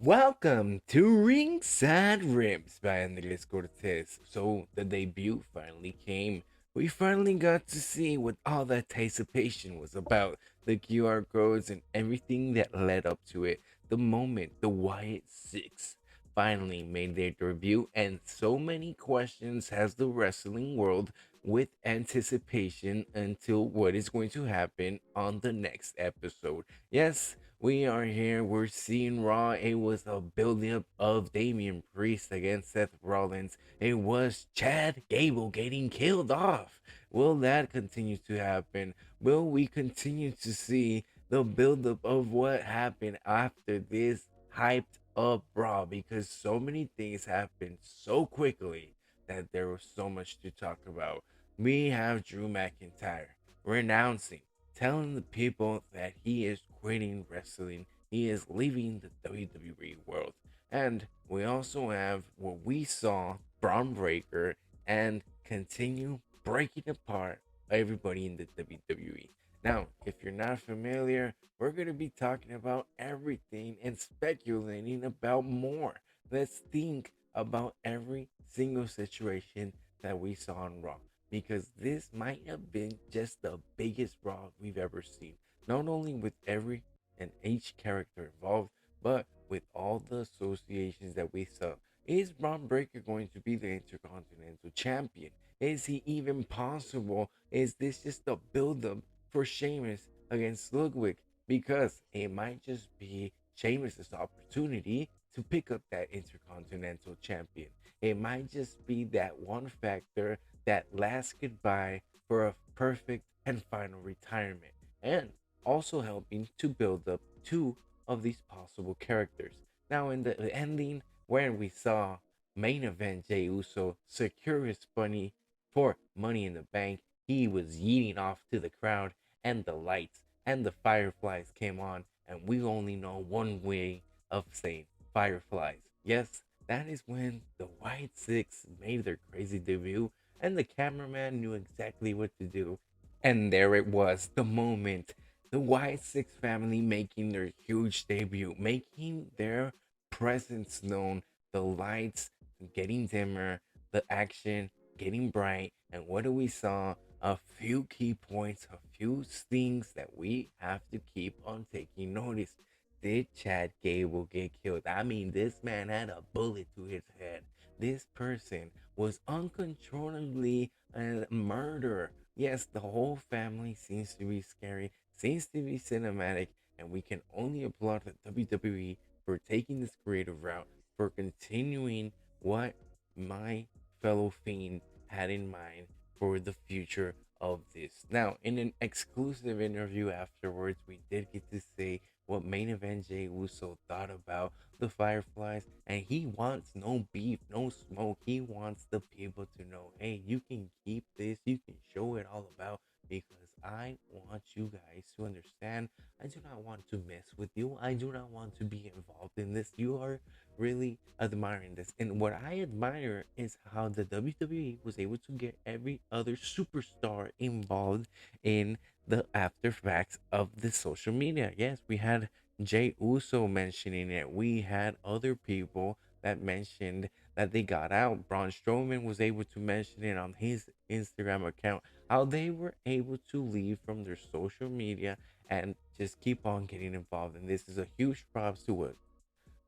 Welcome to Ringside Riffs by Andres Cortes. So the debut finally came. We finally got to see what all that anticipation was about. The QR codes and everything that led up to it. The moment the Wyatt Six finally made their debut, and so many questions has the wrestling world with anticipation until what is going to happen on the next episode. Yes, we are here. We're seeing Raw. It was a build-up of Damian Priest against Seth Rollins. It was Chad Gable getting killed off. Will that continue to happen? Will we continue to see the build-up of what happened after this hyped up Raw? Because so many things happened so quickly that there was so much to talk about. We have Drew McIntyre renouncing, telling the people that he is quitting wrestling. He is leaving the WWE world. And we also have what we saw Braun Breaker and continue breaking apart everybody in the WWE. Now, if you're not familiar, we're going to be talking about everything and speculating about more. Let's think about every single situation that we saw on Raw, because this might have been just the biggest Raw we've ever seen. Not only with every and each character involved, but with all the associations that we saw. Is Braun Breaker going to be the Intercontinental Champion? Is he even possible? Is this just a build-up for Sheamus against Ludwig? Because it might just be Sheamus' opportunity to pick up that Intercontinental Champion. It might just be that one factor, that last goodbye for a perfect and final retirement, and also helping to build up two of these possible characters. Now, in the ending, where we saw main event Jey Uso secure his bunny for Money in the Bank, he was yeeting off to the crowd, and the lights and the fireflies came on, and we only know one way of saying fireflies. Yes, that is when the White Six made their crazy debut, and the cameraman knew exactly what to do. And there it was, the moment. The White Six family making their huge debut, making their presence known. The lights getting dimmer, the action getting bright. And what do we saw? A few key points, a few things that we have to keep on taking notice. Did Chad Gable get killed? I mean, this man had a bullet to his head. This person was uncontrollably a murderer. Yes, the whole family seems to be scary, seems to be cinematic, and we can only applaud the WWE for taking this creative route, for continuing what my fellow fiend had in mind for the future of this. Now, in an exclusive interview afterwards, we did get to say what main event Jey Uso thought about the Fireflies, and he wants no beef, no smoke. He wants the people to know, hey, you can keep this, you can show it all about, because I want you guys to understand. I do not want to mess with you. I do not want to be involved in this. You are really admiring this. And what I admire is how the WWE was able to get every other superstar involved in the after facts of the social media. Yes, we had Jay Uso mentioning it. We had other people that mentioned that they got out. Braun Strowman was able to mention it on his Instagram account, how they were able to leave from their social media and just keep on getting involved. And this is a huge props to what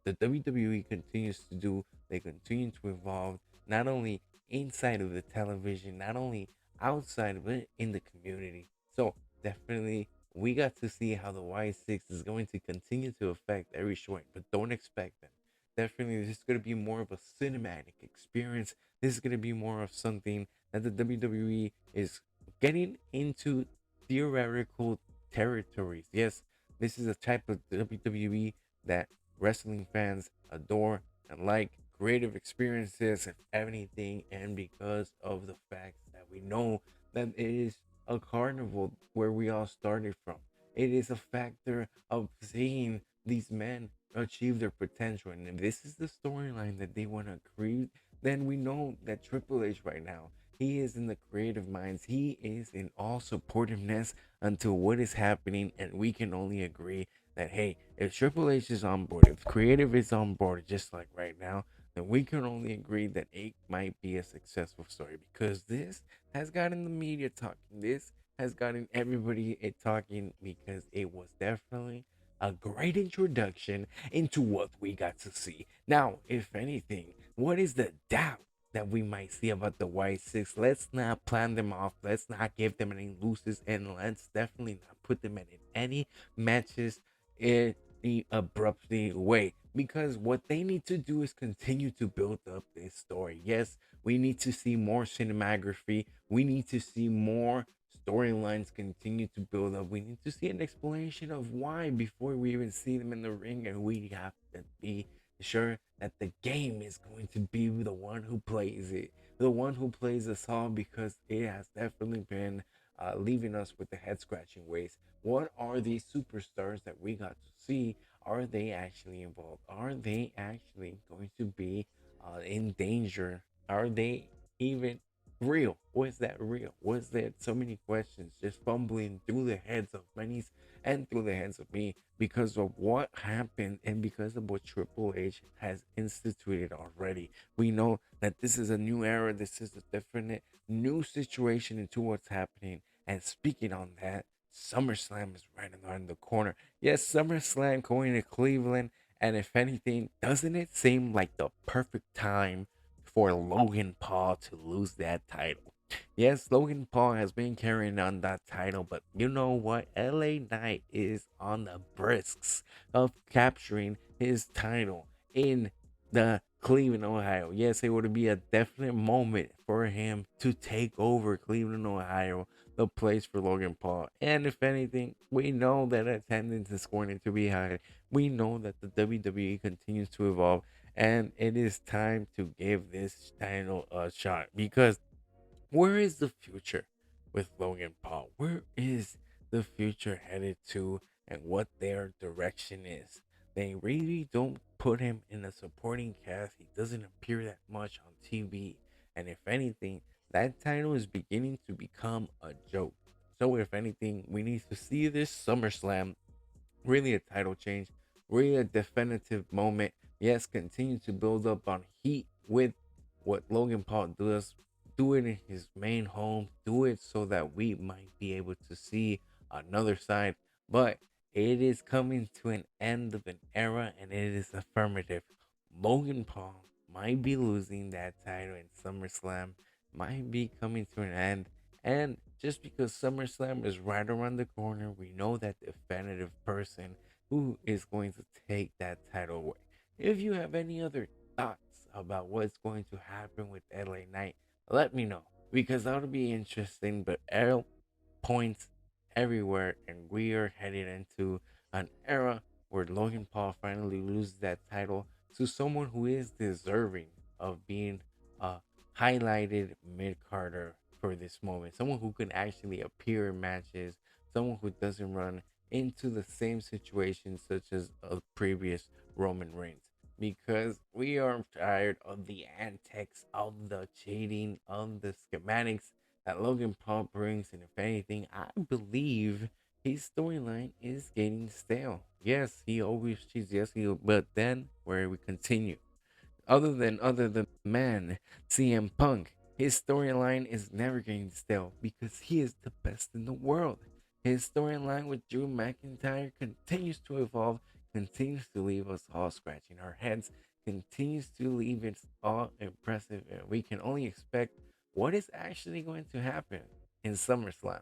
the WWE continues to do. They continue to evolve, not only inside of the television, not only outside, but in the community. So definitely, we got to see how the Y6 is going to continue to affect every showing, but don't expect them. Definitely, this is going to be more of a cinematic experience. This is going to be more of something that the WWE is getting into theoretical territories. Yes, this is a type of WWE that wrestling fans adore and like, creative experiences and anything, and because of the fact that we know that it is a carnival where we all started from. It is a factor of seeing these men achieve their potential, and if this is the storyline that they want to create, then we know that Triple H right now, he is in the creative minds, he is in all supportiveness until what is happening, and we can only agree that hey, if Triple H is on board, if creative is on board, just like right now, then we can only agree that it might be a successful story because this has gotten the media talking. This has gotten everybody it talking because it was definitely a great introduction into what we got to see. Now, if anything, what is the doubt that we might see about the Wyatt Six? Let's not plan them off. Let's not give them any losses, and let's definitely not put them in any matches in the abruptly way. Because what they need to do is continue to build up this story. Yes, we need to see more cinematography. We need to see more storylines continue to build up. We need to see an explanation of why before we even see them in the ring, and we have to be sure that the game is going to be the one who plays it, the one who plays us all, because it has definitely been leaving us with the head scratching ways. What are these superstars that we got to see? Are they actually involved? Are they actually going to be in danger? Are they even real? Was that real? Was there so many questions just fumbling through the heads of many and through the heads of me because of what happened and because of what Triple H has instituted already? We know that this is a new era. This is a different new situation into what's happening. And speaking on that, SummerSlam is right around the corner. Yes, SummerSlam going to Cleveland. And if anything, doesn't it seem like the perfect time for Logan Paul to lose that title? Yes, Logan Paul has been carrying on that title, but you know what? LA Knight is on the brisks of capturing his title in the Cleveland, Ohio. Yes, it would be a definite moment for him to take over Cleveland, Ohio, the place for Logan Paul. And if anything, we know that attendance is going to be high. We know that the WWE continues to evolve, and it is time to give this title a shot because where is the future with Logan Paul? Where is the future headed to and what their direction is? They really don't put him in a supporting cast. He doesn't appear that much on TV. And if anything, that title is beginning to become a joke. So if anything, we need to see this SummerSlam really a title change, really a definitive moment. Yes, continue to build up on heat with what Logan Paul does. Do it in his main home. Do it so that we might be able to see another side. But it is coming to an end of an era, and it is affirmative. Logan Paul might be losing that title in SummerSlam, might be coming to an end, and just because SummerSlam is right around the corner, we know that definitive person who is going to take that title away. If you have any other thoughts about what's going to happen with LA Knight, let me know because that'll be interesting. But arrow points everywhere, and we are headed into an era where Logan Paul finally loses that title to someone who is deserving of being a highlighted mid Carter for this moment. Someone who can actually appear in matches, someone who doesn't run into the same situations such as a previous Roman Reigns. Because we are tired of the antics, of the cheating, of the schematics that Logan Paul brings. And if anything, I believe his storyline is getting stale. Yes, he always cheats. Yes, but then where we continue other than man, CM Punk. His storyline is never getting stale because he is the best in the world. His storyline with Drew McIntyre continues to evolve, continues to leave us all scratching our heads, continues to leave us all impressive, and we can only expect what is actually going to happen in SummerSlam.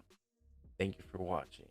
Thank you for watching.